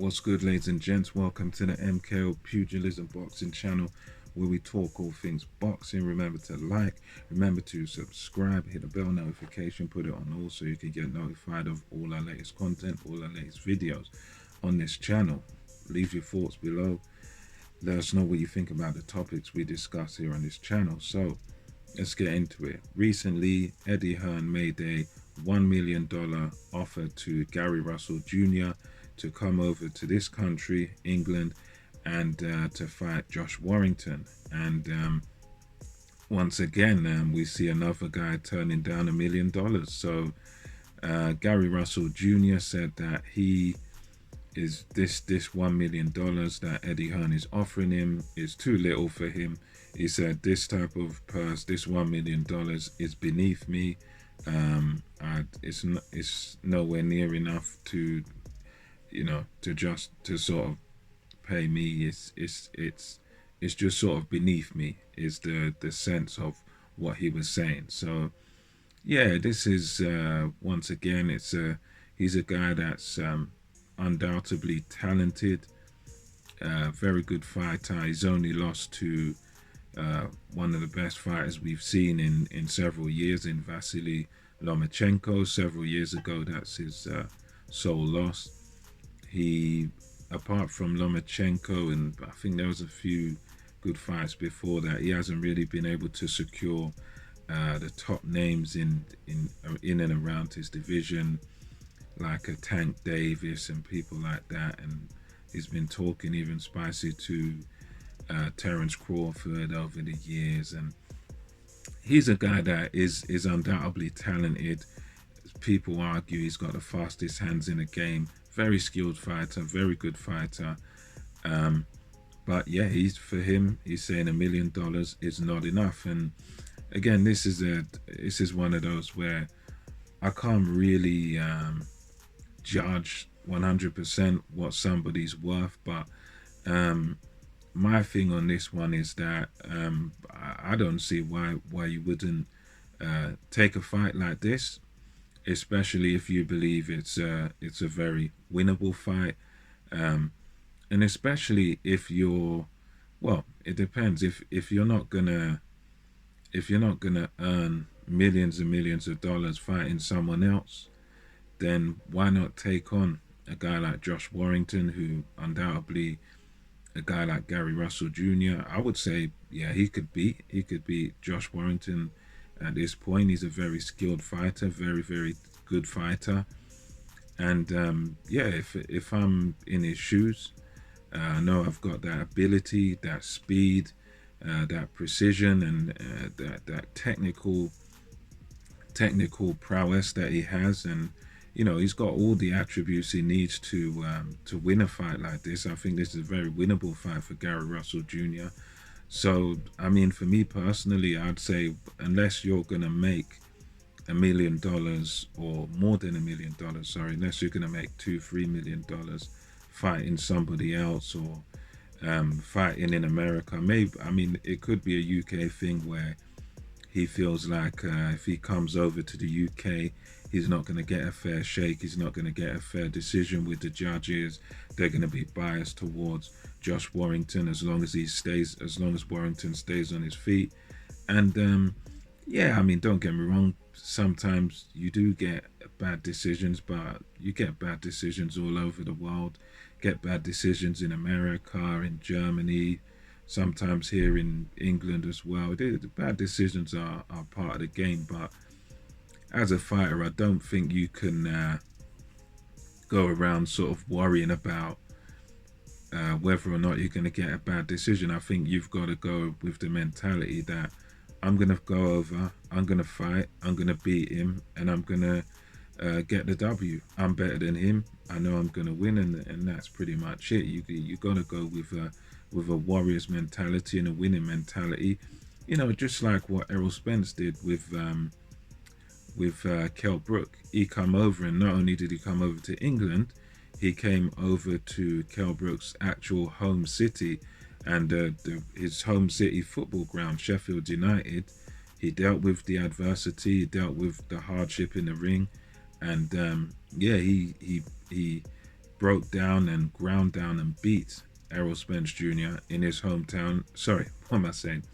What's good, ladies and gents? Welcome to the MKO Pugilism Boxing channel, where we talk all things boxing. Remember to like, remember to subscribe, hit the bell notification, put it on all so you can get notified of all our latest content, all our latest videos on this channel. Leave your thoughts below. Let us know what you think about the topics we discuss here on this channel. So let's get into it. Recently, Eddie Hearn made a $1 million offer to Gary Russell Jr. to come over to this country, England, and to fight Josh Warrington. And once again, we see another guy turning down $1 million. So Gary Russell Jr. said that he is this $1 million that Eddie Hearn is offering him is too little for him. He said this type of purse, this $1 million is beneath me. It's nowhere near enough to, to sort of pay me. It's just sort of beneath me is the sense of what he was saying. So yeah, this is once again, he's a guy that's undoubtedly talented, very good fighter. He's only lost to one of the best fighters we've seen in several years, in Vasily Lomachenko. Several years ago, that's his sole loss. He, apart from Lomachenko, and I think there was a few good fights before that, he hasn't really been able to secure the top names in and around his division, like a Tank Davis and people like that. And he's been talking even spicy to Terence Crawford over the years, and he's a guy that is undoubtedly talented. People argue he's got the fastest hands in the game. Very skilled fighter, very good fighter. But yeah, he's saying $1 million is not enough. And again, this is one of those where I can't really judge 100% what somebody's worth, but my thing on this one is that I don't see why you wouldn't take a fight like this, especially if you believe it's a very winnable fight, and especially if you're, well, it depends. If you're not gonna earn millions and millions of dollars fighting someone else, then why not take on a guy like Josh Warrington, who undoubtedly, a guy like Gary Russell Jr., I would say, yeah, he could beat Josh Warrington at this point. He's a very skilled fighter, very, very good fighter. And yeah, if I'm in his shoes, I know I've got that ability, that speed, that precision, and that technical prowess that he has. And he's got all the attributes he needs to win a fight like this. I think this is a very winnable fight for Gary Russell Jr. So, I mean, for me personally, I'd say unless you're going to make $1 million or more than $1 million, sorry, unless you're going to make $2-3 million fighting somebody else, or fighting in America, maybe, I mean, it could be a UK thing where he feels like if he comes over to the UK, he's not going to get a fair shake. He's not going to get a fair decision with the judges. They're going to be biased towards Josh Warrington as long as Warrington stays on his feet. And yeah, I mean, don't get me wrong. Sometimes you do get bad decisions, but you get bad decisions all over the world. Get bad decisions in America, in Germany, sometimes here in England as well. The bad decisions are part of the game, but as a fighter, I don't think you can go around sort of worrying about whether or not you're going to get a bad decision. I think you've got to go with the mentality that I'm going to go over, I'm going to fight, I'm going to beat him, and I'm going to get the W. I'm better than him. I know I'm going to win, and that's pretty much it. You got to go with a warrior's mentality and a winning mentality. Just like what Errol Spence did with Kell Brook. He come over, and not only did he come over to England, he came over to Kell Brook's actual home city, and his home city football ground, Sheffield United. He dealt with the adversity, he dealt with the hardship in the ring, and yeah, he broke down and ground down and beat Errol Spence Jr. in his hometown. Sorry, what am I saying?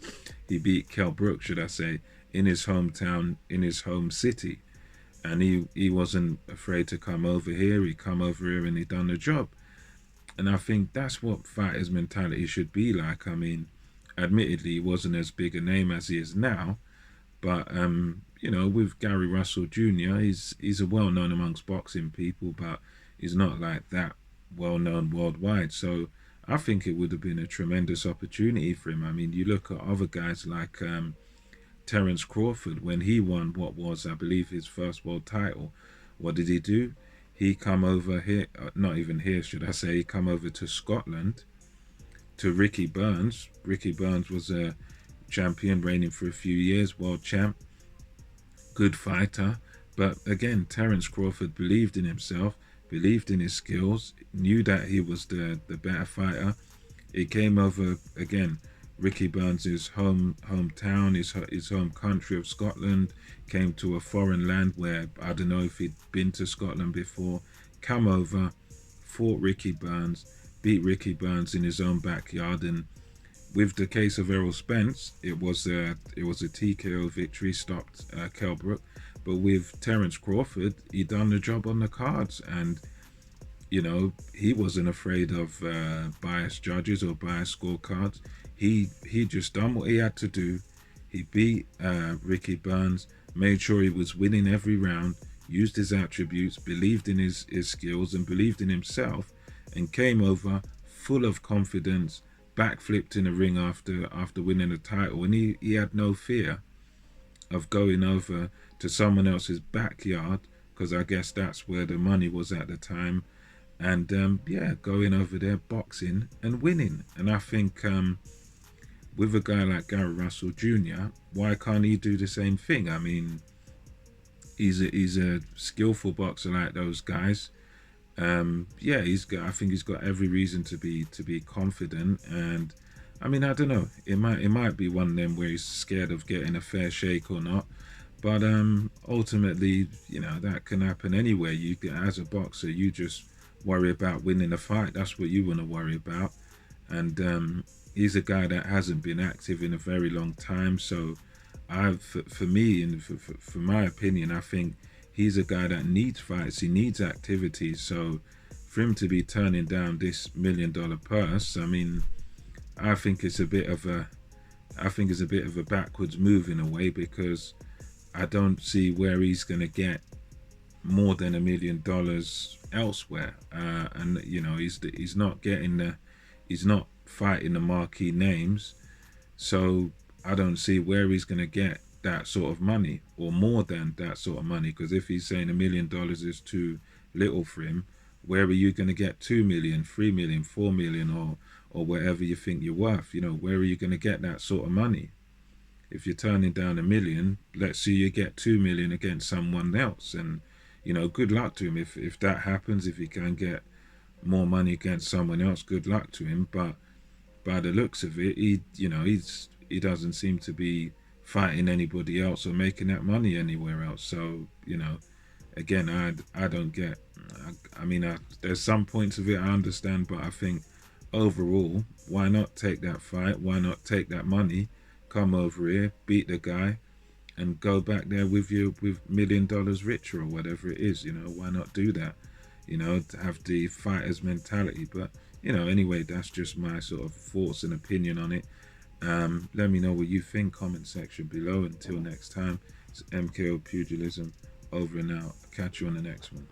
He beat Kell Brook, should I say, in his hometown, in his home city. And he wasn't afraid to come over here. He come over here and he done the job. And I think that's what fighters' mentality should be like. I mean, admittedly, he wasn't as big a name as he is now, but you know, with Gary Russell Jr., he's a well known amongst boxing people, but he's not like that well known worldwide. So I think it would have been a tremendous opportunity for him. I mean, you look at other guys like Terence Crawford, when he won what was, I believe, his first world title. What did he do? He come over here, not even here, should I say, he come over to Scotland to Ricky Burns. Ricky Burns was a champion, reigning for a few years, world champ, good fighter. But again, Terence Crawford believed in himself, believed in his skills, knew that he was the better fighter. He came over, again, Ricky Burns' hometown, his home country of Scotland, came to a foreign land where, I don't know if he'd been to Scotland before, come over, fought Ricky Burns, beat Ricky Burns in his own backyard. And with the case of Errol Spence, it was a TKO victory, stopped Kell Brook. But with Terence Crawford, he done the job on the cards, and you know, he wasn't afraid of biased judges or biased scorecards. He just done what he had to do. He beat Ricky Burns, made sure he was winning every round, used his attributes, believed in his skills and believed in himself, and came over full of confidence, backflipped in the ring after winning the title. And he had no fear of going over to someone else's backyard, because I guess that's where the money was at the time, and yeah, going over there, boxing and winning. And I think with a guy like Gary Russell Jr., why can't he do the same thing? I mean, he's a skillful boxer like those guys. Yeah, I think he's got every reason to be confident. And I mean, I don't know, it might be one of them where he's scared of getting a fair shake or not. But ultimately, you know, that can happen anywhere. You, as a boxer, you just worry about winning a fight. That's what you want to worry about. And he's a guy that hasn't been active in a very long time. So for me, and for my opinion, I think he's a guy that needs fights. He needs activities. So for him to be turning down this $1 million purse, I mean, I think it's a bit of a backwards move in a way, because I don't see where he's going to get more than $1 million elsewhere. And you know, he's not fighting the marquee names, so I don't see where he's going to get that sort of money, or more than that sort of money. Because if he's saying $1 million is too little for him, where are you going to get 2 million, 3 million, 4 million, or whatever you think you're worth? You know, where are you going to get that sort of money? If you're turning down $1 million, let's see you get 2 million against someone else. And you know, good luck to him if that happens. If he can get more money against someone else, good luck to him. But by the looks of it, he doesn't seem to be fighting anybody else or making that money anywhere else. So you know, again, I don't get. I mean, there's some points of it I understand, but I think overall, why not take that fight? Why not take that money? Come over here, beat the guy, and go back there with $1 million richer, or whatever it is. You know, why not do that? You know, to have the fighter's mentality. But you know, anyway, that's just my sort of thoughts and opinion on it. Let me know what you think, comment section below. Until next time, it's MKO Pugilism, over and out. Catch you on the next one.